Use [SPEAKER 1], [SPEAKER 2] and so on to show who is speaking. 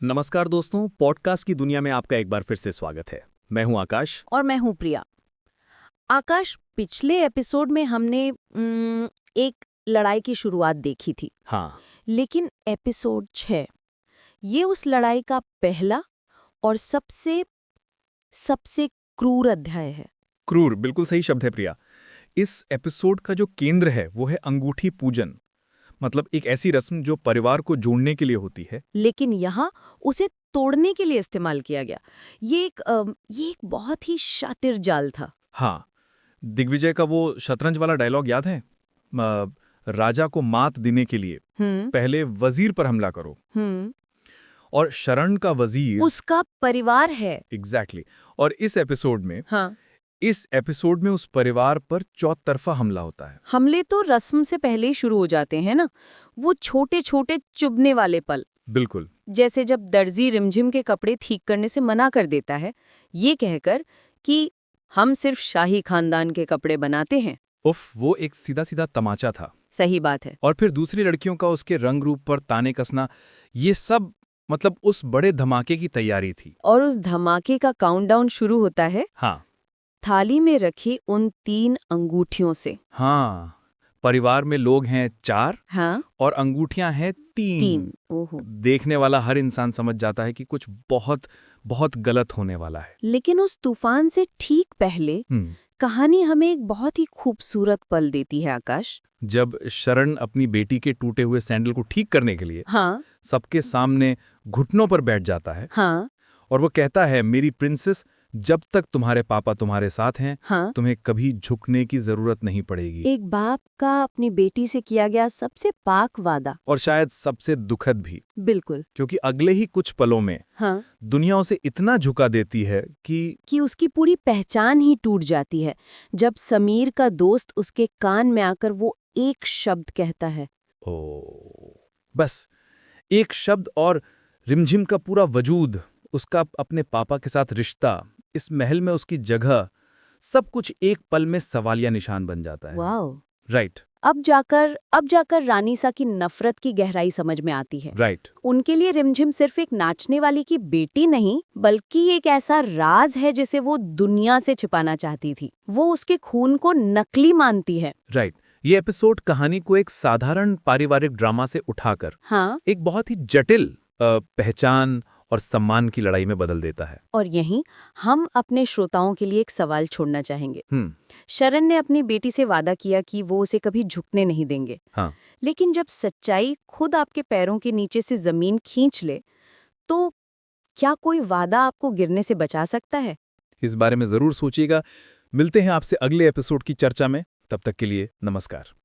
[SPEAKER 1] नमस्कार दोस्तों, पॉडकास्ट की दुनिया में आपका एक बार फिर से स्वागत है। मैं हूं आकाश।
[SPEAKER 2] और मैं हूं प्रिया। आकाश, पिछले एपिसोड में हमने एक लड़ाई की शुरुआत देखी थी,
[SPEAKER 1] हाँ,
[SPEAKER 2] लेकिन एपिसोड 6 ये उस लड़ाई का पहला और सबसे सबसे क्रूर अध्याय है।
[SPEAKER 3] क्रूर बिल्कुल सही शब्द है प्रिया। इस एपिसोड का जो केंद्र है वो है अंगूठी पूजन। मतलब एक ऐसी रस्म जो परिवार को जोड़ने के लिए होती है।
[SPEAKER 2] लेकिन यहाँ उसे तोड़ने के लिए इस्तेमाल किया गया। ये एक बहुत ही शातिर जाल था।
[SPEAKER 3] हाँ, दिग्विजय का वो शतरंज वाला डायलॉग याद है? राजा को मात देने के लिए पहले वजीर पर हमला करो।
[SPEAKER 2] हम्म
[SPEAKER 3] और शरण का वजीर
[SPEAKER 2] उसका परिवार है।
[SPEAKER 3] एग्जैक्टली और
[SPEAKER 2] हाँ,
[SPEAKER 3] इस एपिसोड में उस परिवार पर चौतरफा हमला होता है।
[SPEAKER 2] हमले तो रस्म से पहले ही शुरू हो जाते हैं ना। वो छोटे छोटे चुभने वाले पल,
[SPEAKER 3] बिल्कुल।
[SPEAKER 2] जैसे जब दर्जी रिमझिम के कपड़े ठीक करने से मना कर देता है, ये कहकर कि हम सिर्फ शाही खानदान के कपड़े बनाते हैं।
[SPEAKER 3] उफ, वो एक सीधा सीधा तमाचा था।
[SPEAKER 2] सही बात है।
[SPEAKER 3] और फिर दूसरी लड़कियों का उसके रंग रूप पर ताने कसना, ये सब मतलब उस बड़े धमाके की तैयारी थी।
[SPEAKER 2] और उस धमाके का काउंटडाउन शुरू होता है
[SPEAKER 3] हाँ
[SPEAKER 2] थाली में रखी उन 3 अंगूठियों से।
[SPEAKER 3] हाँ, परिवार में लोग हैं 4
[SPEAKER 2] हाँ,
[SPEAKER 3] और अंगूठियां हैं 3।
[SPEAKER 2] 3। ओहो।
[SPEAKER 3] देखने वाला हर इंसान समझ जाता है कि कुछ बहुत बहुत गलत होने वाला है।
[SPEAKER 2] लेकिन उस तूफान से ठीक पहले कहानी हमें एक बहुत ही खूबसूरत पल देती है आकाश।
[SPEAKER 3] जब शरण अपनी बेटी के टूटे हुए सैंडल को ठीक करने के लिए
[SPEAKER 2] हाँ
[SPEAKER 3] सबके सामने घुटनों पर बैठ जाता है
[SPEAKER 2] हाँ
[SPEAKER 3] और वो कहता है, मेरी प्रिंसेस, जब तक तुम्हारे पापा तुम्हारे साथ हैं
[SPEAKER 2] हाँ।
[SPEAKER 3] तुम्हें कभी झुकने की जरूरत नहीं पड़ेगी।
[SPEAKER 2] एक बाप का अपनी बेटी से किया गया सबसे पाक वादा।
[SPEAKER 3] और शायद सबसे दुखद भी,
[SPEAKER 2] बिल्कुल।
[SPEAKER 3] क्योंकि अगले ही कुछ पलों में
[SPEAKER 2] हाँ,
[SPEAKER 3] दुनिया उसे इतना झुका देती है कि
[SPEAKER 2] उसकी पूरी पहचान ही टूट जाती है जब समीर का दोस्त उसके कान में आकर वो एक शब्द कहता है।
[SPEAKER 3] ओ, बस एक शब्द और रिमझिम का पूरा वजूद, उसका अपने पापा के साथ रिश्ता, इस महल में उसकी जगह, सब कुछ एक पल में सवालिया निशान बन जाता है।
[SPEAKER 2] वाओ।
[SPEAKER 3] राइट
[SPEAKER 2] अब जाकर रानीसा की नफरत की गहराई समझ में आती है।
[SPEAKER 3] राइट।
[SPEAKER 2] उनके लिए रिमझिम सिर्फ एक नाचने वाली की बेटी नहीं, बल्कि एक ऐसा राज है जिसे वो दुनिया से छिपाना चाहती थी। वो उसके खून को नकली मानती है।
[SPEAKER 3] राइट। ये एपिसोड कहानी को एक साधारण पारिवारिक ड्रामा से उठाकर
[SPEAKER 2] हाँ,
[SPEAKER 3] एक बहुत ही जटिल पहचान और सम्मान की लड़ाई में बदल देता है।
[SPEAKER 2] और यहीं हम अपने श्रोताओं के लिए एक सवाल छोड़ना चाहेंगे। शरण ने अपनी बेटी से वादा किया कि वो उसे कभी झुकने नहीं देंगे।
[SPEAKER 3] हाँ।
[SPEAKER 2] लेकिन जब सच्चाई खुद आपके पैरों के नीचे से जमीन खींच ले, तो क्या कोई वादा आपको गिरने से बचा सकता है?
[SPEAKER 3] इस बारे में जरूर सोचिएगा। मिलते हैं आपसे अगले एपिसोड की चर्चा में। तब तक के लिए नमस्कार।